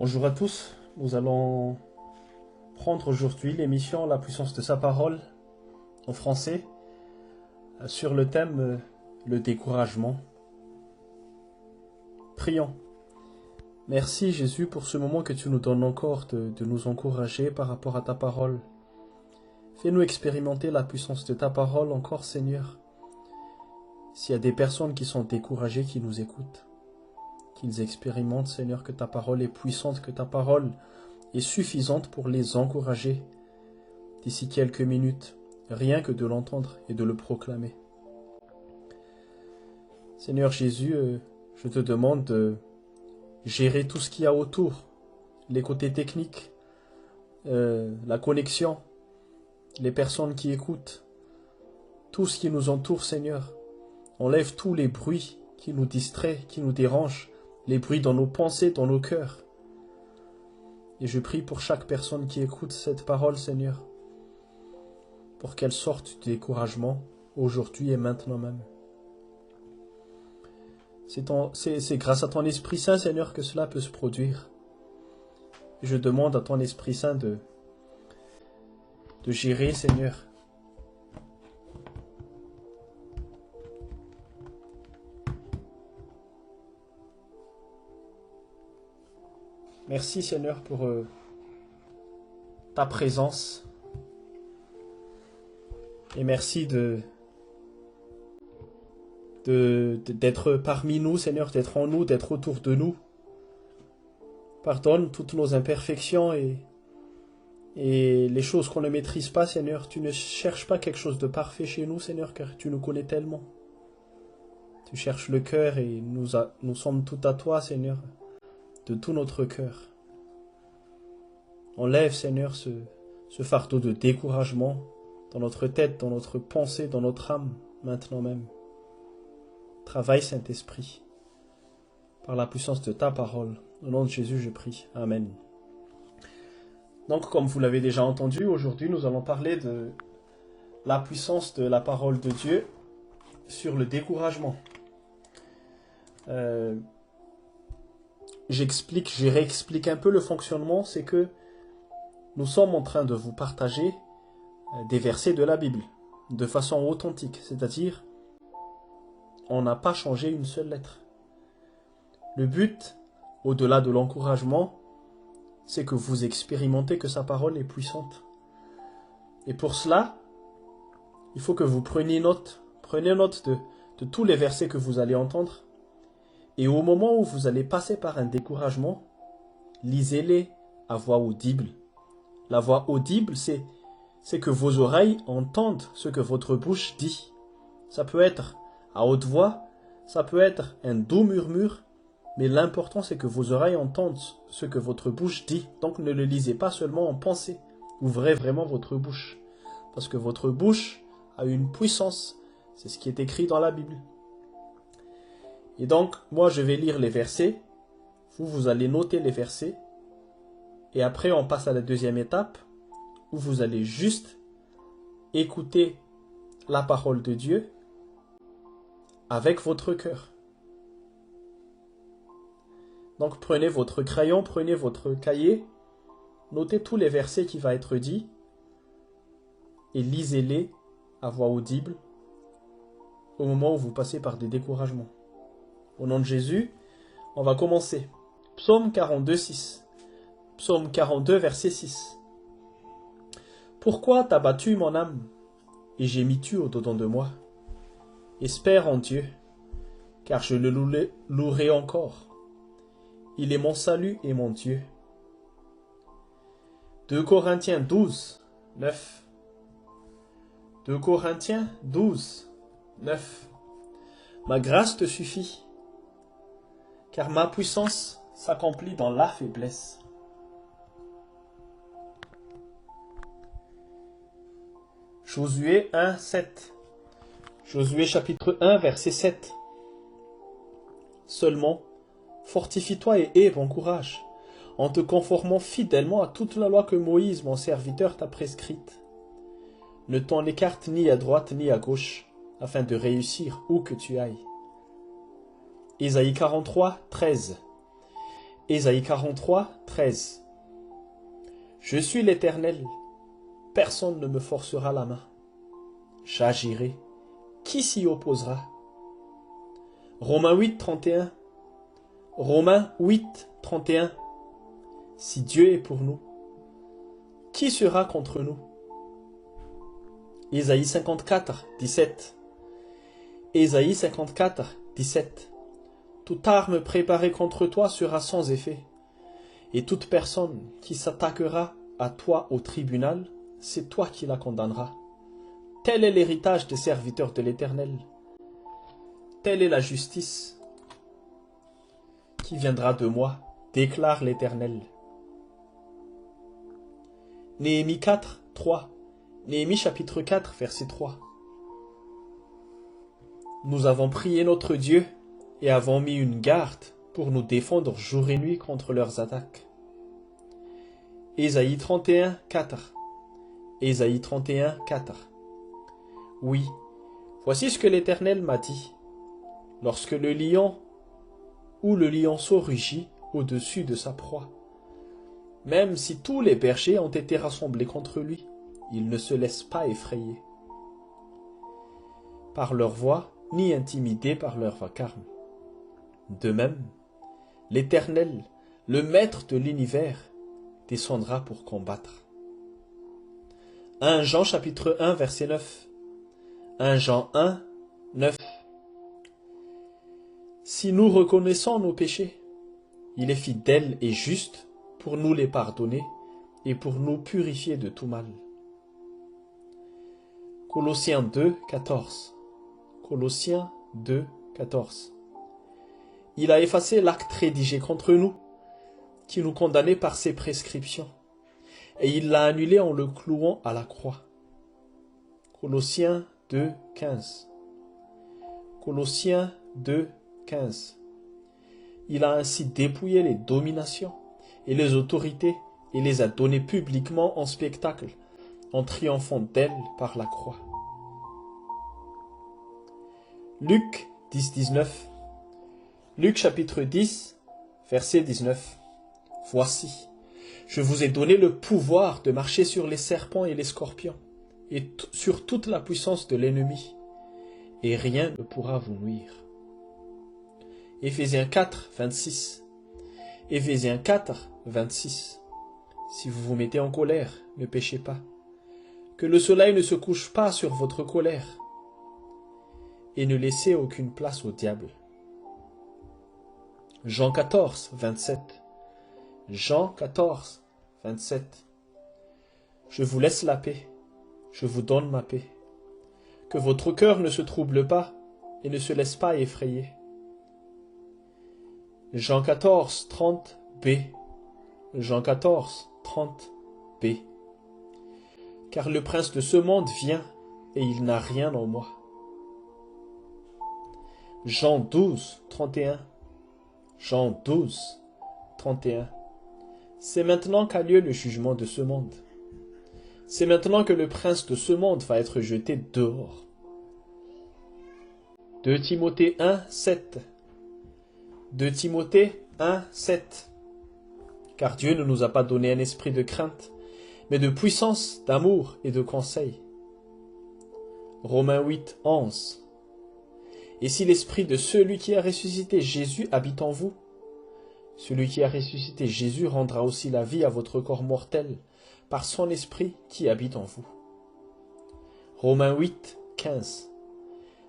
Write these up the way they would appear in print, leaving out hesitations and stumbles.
Bonjour à tous, nous allons prendre aujourd'hui l'émission La puissance de sa parole en français sur le thème le découragement. Prions. Merci Jésus pour ce moment que tu nous donnes encore de nous encourager par rapport à ta parole. Fais-nous expérimenter la puissance de ta parole encore Seigneur. S'il y a des personnes qui sont découragées, qui nous écoutent, qu'ils expérimentent Seigneur que ta parole est puissante, que ta parole est suffisante pour les encourager d'ici quelques minutes, rien que de l'entendre et de le proclamer. Seigneur Jésus, je te demande de gérer tout ce qu'il y a autour, les côtés techniques, la connexion, les personnes qui écoutent, tout ce qui nous entoure, Seigneur. Enlève tous les bruits qui nous distraient, qui nous dérangent, les bruits dans nos pensées, dans nos cœurs. Et je prie pour chaque personne qui écoute cette parole, Seigneur, pour qu'elle sorte du découragement aujourd'hui et maintenant même. C'est grâce à ton Esprit Saint, Seigneur, que cela peut se produire. Et je demande à ton Esprit Saint de gérer, Seigneur. Merci, Seigneur, pour ta présence. Et merci d'être parmi nous, Seigneur, d'être en nous, d'être autour de nous. Pardonne toutes nos imperfections et les choses qu'on ne maîtrise pas, Seigneur. Tu ne cherches pas quelque chose de parfait chez nous, Seigneur, car tu nous connais tellement. Tu cherches le cœur et nous sommes tout à toi, Seigneur, de tout notre cœur. Enlève, Seigneur, ce fardeau de découragement dans notre tête, dans notre pensée, dans notre âme, maintenant même. Travaille, Saint-Esprit, par la puissance de ta parole. Au nom de Jésus, je prie. Amen. Donc, comme vous l'avez déjà entendu, aujourd'hui, nous allons parler de la puissance de la parole de Dieu sur le découragement. Je réexplique un peu le fonctionnement, c'est que nous sommes en train de vous partager des versets de la Bible de façon authentique, c'est-à-dire on n'a pas changé une seule lettre. Le but, au-delà de l'encouragement, c'est que vous expérimentez que sa parole est puissante. Et pour cela, il faut que vous preniez note de tous les versets que vous allez entendre. Et au moment où vous allez passer par un découragement, lisez-les à voix audible. La voix audible, c'est que vos oreilles entendent ce que votre bouche dit. Ça peut être à haute voix, ça peut être un doux murmure, mais l'important c'est que vos oreilles entendent ce que votre bouche dit. Donc ne le lisez pas seulement en pensée. Ouvrez vraiment votre bouche. Parce que votre bouche a une puissance. C'est ce qui est écrit dans la Bible. Et donc, moi je vais lire les versets. Vous allez noter les versets. Et après, on passe à la deuxième étape, où vous allez juste écouter la parole de Dieu avec votre cœur. Donc, prenez votre crayon, prenez votre cahier, notez tous les versets qui vont être dits et lisez-les à voix audible au moment où vous passez par des découragements. Au nom de Jésus, on va commencer. Psaume 42, 6. Psaume 42, verset 6. Pourquoi t'as battu mon âme, et gémis-tu au-dedans de moi? Espère en Dieu, car je le louerai encore. Il est mon salut et mon Dieu. 2 Corinthiens 12, 9. 2 Corinthiens 12, 9. Ma grâce te suffit, car ma puissance s'accomplit dans la faiblesse. Josué 1, 7. Josué chapitre 1, verset 7. Seulement, fortifie-toi et aie bon courage, en te conformant fidèlement à toute la loi que Moïse, mon serviteur, t'a prescrite. Ne t'en écarte ni à droite ni à gauche, afin de réussir où que tu ailles. Ésaïe 43, 13. Ésaïe 43, 13. Je suis l'Éternel, personne ne me forcera la main. J'agirai, qui s'y opposera? Romains 8, 31. Romains 8, 31. Si Dieu est pour nous, qui sera contre nous? Ésaïe 54, 17. Ésaïe 54, 17. Toute arme préparée contre toi sera sans effet, et toute personne qui s'attaquera à toi au tribunal, c'est toi qui la condamneras. Tel est l'héritage des serviteurs de l'Éternel. Telle est la justice qui viendra de moi, déclare l'Éternel. Néhémie 4, 3. Néhémie chapitre 4, verset 3. Nous avons prié notre Dieu et avons mis une garde pour nous défendre jour et nuit contre leurs attaques. Ésaïe 31, 4. Ésaïe 31, 4. Oui, voici ce que l'Éternel m'a dit. Lorsque le lion ou le lionceau rugit au-dessus de sa proie, même si tous les bergers ont été rassemblés contre lui, il ne se laisse pas effrayer par leur voix, ni intimider par leur vacarme. De même, l'Éternel, le Maître de l'univers, descendra pour combattre. 1 Jean chapitre 1 verset 9. 1 Jean 1, 9. Si nous reconnaissons nos péchés, il est fidèle et juste pour nous les pardonner et pour nous purifier de tout mal. Colossiens 2, 14. Colossiens 2, 14. Il a effacé l'acte rédigé contre nous, qui nous condamnait par ses prescriptions, et il l'a annulé en le clouant à la croix. Colossiens 2, 15. Colossiens 2, 15. Il a ainsi dépouillé les dominations et les autorités et les a données publiquement en spectacle, en triomphant d'elles par la croix. Luc 10, 19. Luc chapitre 10, verset 19. Voici, je vous ai donné le pouvoir de marcher sur les serpents et les scorpions, et sur toute la puissance de l'ennemi, et rien ne pourra vous nuire. Éphésiens 4, 26. Éphésiens 4, 26. Si vous vous mettez en colère, ne péchez pas. Que le soleil ne se couche pas sur votre colère, et ne laissez aucune place au diable. Jean 14, 27. Jean 14, 27. Je vous laisse la paix, je vous donne ma paix. Que votre cœur ne se trouble pas et ne se laisse pas effrayer. Jean 14, 30, B. Jean 14, 30, B. Car le prince de ce monde vient et il n'a rien en moi. Jean 12, 31. Jean 12, 31. C'est maintenant qu'a lieu le jugement de ce monde. C'est maintenant que le prince de ce monde va être jeté dehors. 2 Timothée 1, 7. 2 Timothée 1, 7. Car Dieu ne nous a pas donné un esprit de crainte, mais de puissance, d'amour et de conseil. Romains 8, 11. Et si l'esprit de celui qui a ressuscité Jésus habite en vous, celui qui a ressuscité Jésus rendra aussi la vie à votre corps mortel par son esprit qui habite en vous. Romains 8, 15.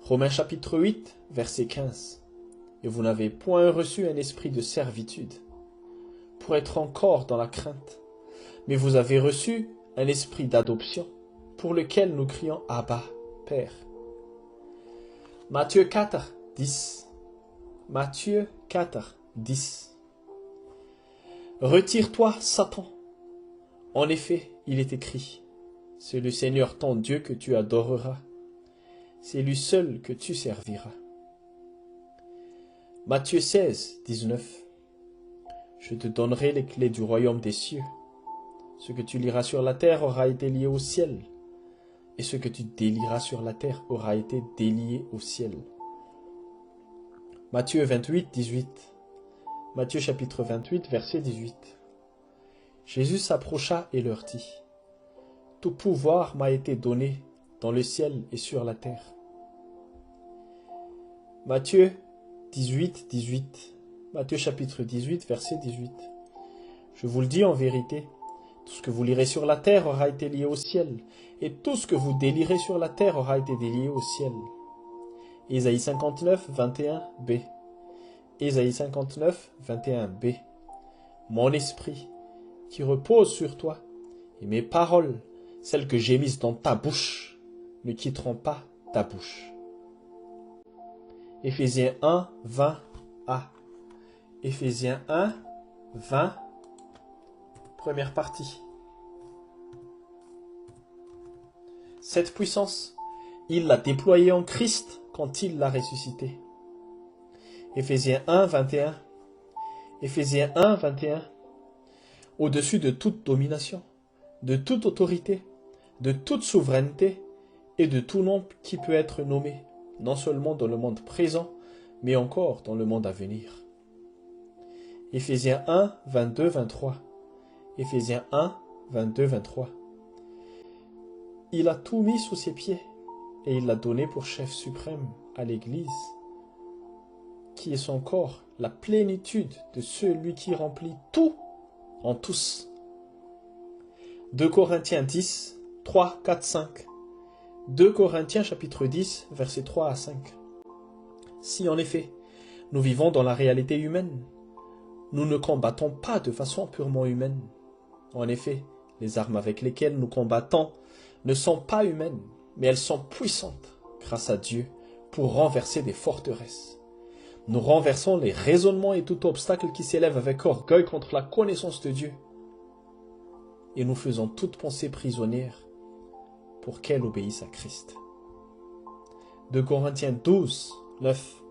Romains chapitre 8, verset 15. Et vous n'avez point reçu un esprit de servitude pour être encore dans la crainte, mais vous avez reçu un esprit d'adoption pour lequel nous crions Abba, Père. Matthieu 4, 10. Matthieu 4, 10. Retire-toi, Satan. En effet, il est écrit, c'est le Seigneur ton Dieu que tu adoreras. C'est lui seul que tu serviras. Matthieu 16, 19. Je te donnerai les clés du royaume des cieux. Ce que tu liras sur la terre aura été lié au ciel, et ce que tu délieras sur la terre aura été délié au ciel. Matthieu 28, 18. Matthieu chapitre 28, verset 18. Jésus s'approcha et leur dit, « Tout pouvoir m'a été donné dans le ciel et sur la terre. » Matthieu 18, 18. Matthieu chapitre 18, verset 18. Je vous le dis en vérité, tout ce que vous lirez sur la terre aura été lié au ciel, et tout ce que vous délirez sur la terre aura été délié au ciel. Ésaïe 59, 21b. Ésaïe 59, 21b. Mon esprit, qui repose sur toi, et mes paroles, celles que j'ai mises dans ta bouche, ne quitteront pas ta bouche. Éphésiens 1, 20a. Éphésiens 1, 20, première partie. Cette puissance, il l'a déployée en Christ quand il l'a ressuscité. Éphésiens 1, 21. Éphésiens 1, 21. Au-dessus de toute domination, de toute autorité, de toute souveraineté et de tout nom qui peut être nommé, non seulement dans le monde présent, mais encore dans le monde à venir. Éphésiens 1, 22, 23. Éphésiens 1, 22, 23. Il a tout mis sous ses pieds et il l'a donné pour chef suprême à l'Église, qui est son corps, la plénitude de celui qui remplit tout en tous. 2 Corinthiens 10, 3, 4, 5. 2 Corinthiens chapitre 10, versets 3 à 5. Si en effet, nous vivons dans la réalité humaine, nous ne combattons pas de façon purement humaine. En effet, les armes avec lesquelles nous combattons ne sont pas humaines, mais elles sont puissantes, grâce à Dieu, pour renverser des forteresses. Nous renversons les raisonnements et tout obstacle qui s'élève avec orgueil contre la connaissance de Dieu. Et nous faisons toute pensée prisonnière pour qu'elle obéisse à Christ. 2 Corinthiens 12, 9.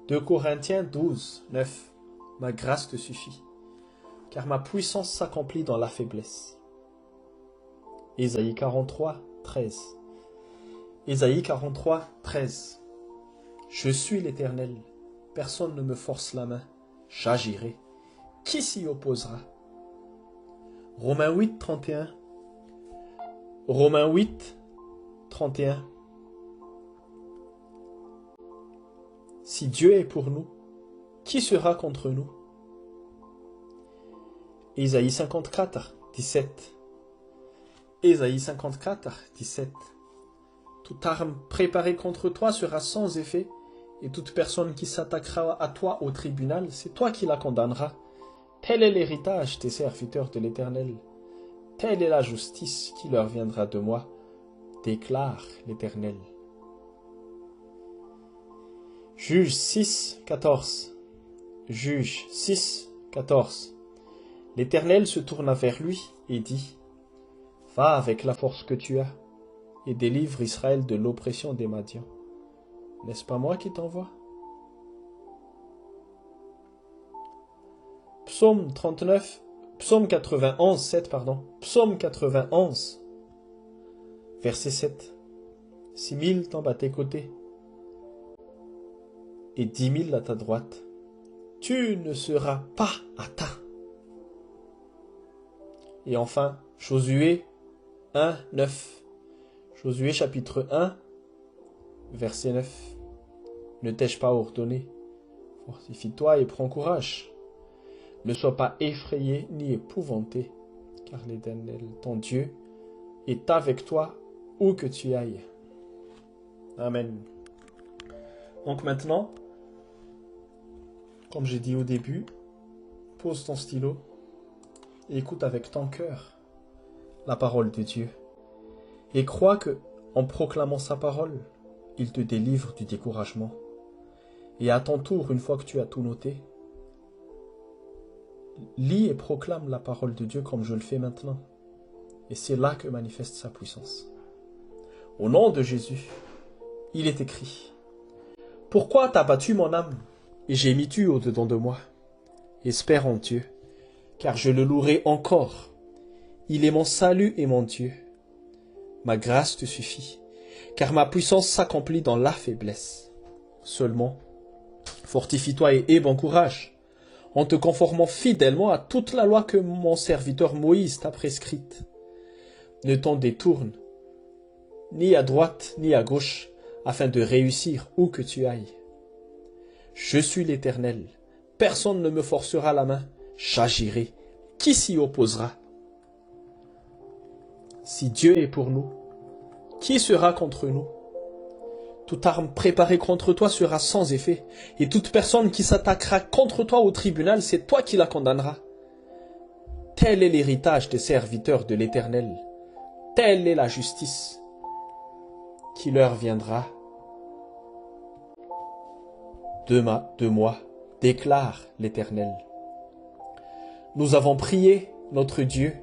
2 Corinthiens 12, 9. Ma grâce te suffit, car ma puissance s'accomplit dans la faiblesse. Ésaïe 43, 13. Ésaïe 43, 13. Je suis l'Éternel, personne ne me force la main, j'agirai. Qui s'y opposera? Romains 8, 31. Romains 8, 31. Si Dieu est pour nous, qui sera contre nous? Ésaïe 54, 17. Ésaïe 54, 17. Toute arme préparée contre toi sera sans effet, et toute personne qui s'attaquera à toi au tribunal, c'est toi qui la condamneras. Tel est l'héritage des serviteurs de l'Éternel. Telle est la justice qui leur viendra de moi, déclare l'Éternel. Juge 6, 14. Juge 6, 14. L'Éternel se tourna vers lui et dit, « Va avec la force que tu as, et délivre Israël de l'oppression des Madians. N'est-ce pas moi qui t'envoie ?» Psaume 39, Psaume 91, 7, pardon. Psaume 91, verset 7. 6 000 tombent à tes côtés, et 10 000 à ta droite. Tu ne seras pas atteint. Et enfin, Josué 1, 9. Josué chapitre 1, verset 9. Ne t'ai-je pas ordonné? Fortifie-toi et prends courage. Ne sois pas effrayé ni épouvanté, car l'Éternel, ton Dieu, est avec toi où que tu ailles. Amen. Donc maintenant, comme j'ai dit au début, pose ton stylo et écoute avec ton cœur la parole de Dieu. Et crois que, en proclamant sa parole, il te délivre du découragement. Et à ton tour, une fois que tu as tout noté, lis et proclame la parole de Dieu comme je le fais maintenant. Et c'est là que manifeste sa puissance. Au nom de Jésus, il est écrit, « Pourquoi t'as battu mon âme, et gémis-tu au-dedans de moi? Espère en Dieu, car je le louerai encore. Il est mon salut et mon Dieu. Ma grâce te suffit, car ma puissance s'accomplit dans la faiblesse. Seulement, fortifie-toi et aie bon courage. en te conformant fidèlement à toute la loi que mon serviteur Moïse t'a prescrite. Ne t'en détourne, ni à droite ni à gauche, afin de réussir où que tu ailles. Je suis l'Éternel, personne ne me forcera la main, j'agirai, qui s'y opposera? Si Dieu est pour nous, qui sera contre nous? Toute arme préparée contre toi sera sans effet, et toute personne qui s'attaquera contre toi au tribunal, c'est toi qui la condamneras. Tel est l'héritage des serviteurs de l'Éternel, telle est la justice qui leur viendra de moi, déclare l'Éternel. Nous avons prié notre Dieu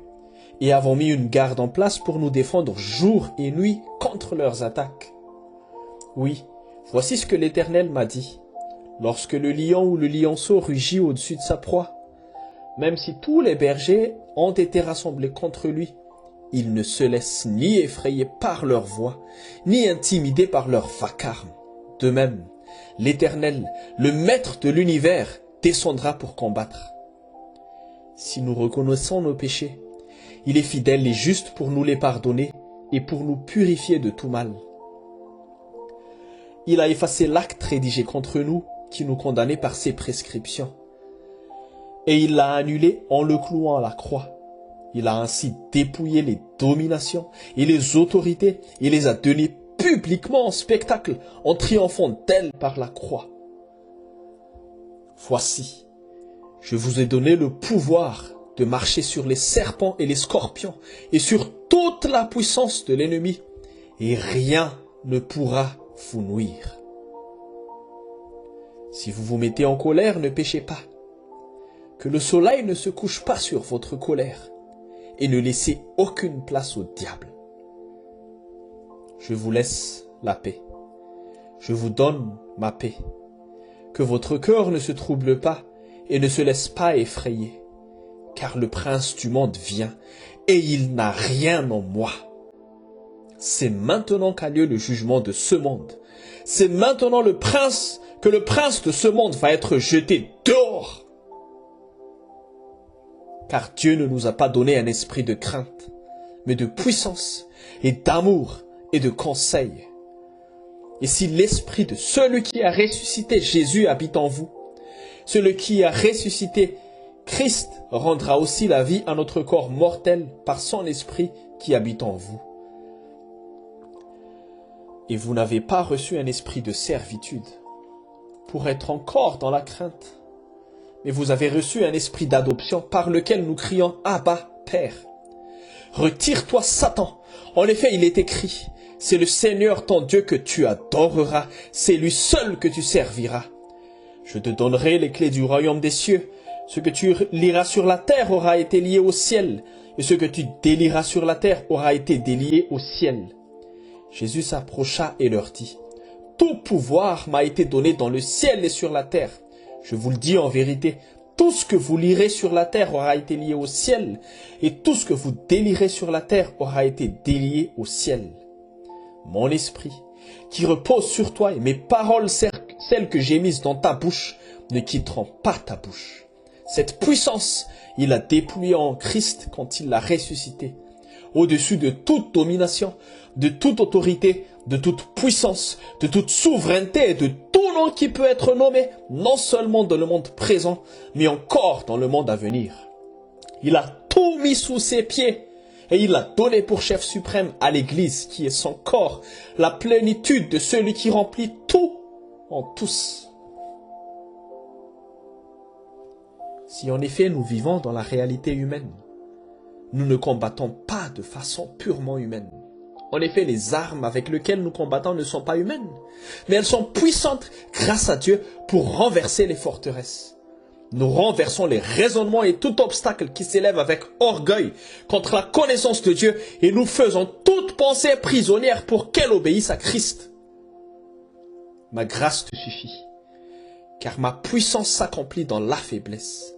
et avons mis une garde en place pour nous défendre jour et nuit contre leurs attaques. Oui, voici ce que l'Éternel m'a dit. Lorsque le lion ou le lionceau rugit au-dessus de sa proie, même si tous les bergers ont été rassemblés contre lui, il ne se laisse ni effrayer par leur voix, ni intimider par leur vacarme. De même, l'Éternel, le Maître de l'univers, descendra pour combattre. Si nous reconnaissons nos péchés, il est fidèle et juste pour nous les pardonner et pour nous purifier de tout mal. Il a effacé l'acte rédigé contre nous qui nous condamnait par ses prescriptions. Et il l'a annulé en le clouant à la croix. Il a ainsi dépouillé les dominations et les autorités et les a données publiquement en spectacle en triomphant d'elles par la croix. Voici, je vous ai donné le pouvoir de marcher sur les serpents et les scorpions et sur toute la puissance de l'ennemi, et rien ne pourra vous nuire. Si vous vous mettez en colère, ne péchez pas. Que le soleil ne se couche pas sur votre colère, et ne laissez aucune place au diable. Je vous laisse la paix. Je vous donne ma paix. Que votre cœur ne se trouble pas et ne se laisse pas effrayer, car le prince du monde vient, et il n'a rien en moi. C'est maintenant qu'a lieu le jugement de ce monde. C'est maintenant que le prince de ce monde va être jeté dehors. Car Dieu ne nous a pas donné un esprit de crainte, mais de puissance et d'amour et de conseil. Et si l'esprit de celui qui a ressuscité Jésus habite en vous, celui qui a ressuscité Christ rendra aussi la vie à notre corps mortel par son esprit qui habite en vous. Et vous n'avez pas reçu un esprit de servitude pour être encore dans la crainte, mais vous avez reçu un esprit d'adoption par lequel nous crions « Abba, Père ». Retire-toi, Satan. En effet, il est écrit, c'est le Seigneur ton Dieu que tu adoreras, c'est lui seul que tu serviras. Je te donnerai les clés du royaume des cieux. Ce que tu lieras sur la terre aura été lié au ciel, et ce que tu délieras sur la terre aura été délié au ciel. Jésus s'approcha et leur dit, « Tout pouvoir m'a été donné dans le ciel et sur la terre. Je vous le dis en vérité, tout ce que vous lierez sur la terre aura été lié au ciel, et tout ce que vous délierez sur la terre aura été délié au ciel. Mon esprit, qui repose sur toi, et mes paroles, celles que j'ai mises dans ta bouche, ne quitteront pas ta bouche. Cette puissance, il a déployée en Christ quand il l'a ressuscité, au-dessus de toute domination, de toute autorité, de toute puissance, de toute souveraineté et de tout nom qui peut être nommé, non seulement dans le monde présent, mais encore dans le monde à venir. Il a tout mis sous ses pieds et il l'a donné pour chef suprême à l'Église qui est son corps, la plénitude de celui qui remplit tout en tous. Si en effet nous vivons dans la réalité humaine, nous ne combattons pas de façon purement humaine. En effet, les armes avec lesquelles nous combattons ne sont pas humaines, mais elles sont puissantes grâce à Dieu pour renverser les forteresses. Nous renversons les raisonnements et tout obstacle qui s'élève avec orgueil contre la connaissance de Dieu et nous faisons toute pensée prisonnière pour qu'elle obéisse à Christ. Ma grâce te suffit, car ma puissance s'accomplit dans la faiblesse.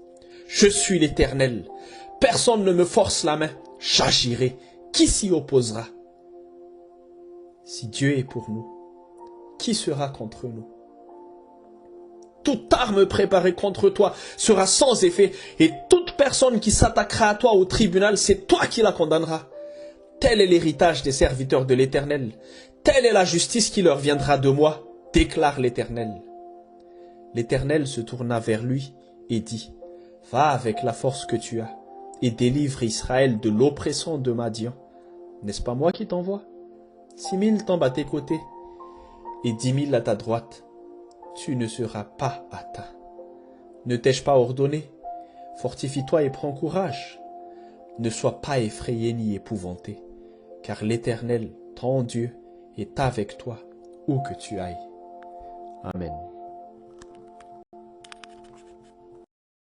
Je suis l'Éternel. Personne ne me force la main. J'agirai. Qui s'y opposera? Si Dieu est pour nous, qui sera contre nous? toute arme préparée contre toi sera sans effet, et toute personne qui s'attaquera à toi au tribunal, c'est toi qui la condamneras. Tel est l'héritage des serviteurs de l'Éternel. Telle est la justice qui leur viendra de moi, déclare l'Éternel. L'Éternel se tourna vers lui et dit, « Va avec la force que tu as, et délivre Israël de l'oppression de Madian. N'est-ce pas moi qui t'envoie? 6 000 tombent à tes côtés, et 10 000 à ta droite. Tu ne seras pas atteint. Ne t'ai-je pas ordonné? Fortifie-toi et prends courage. Ne sois pas effrayé ni épouvanté, car l'Éternel, ton Dieu, est avec toi où que tu ailles. » Amen.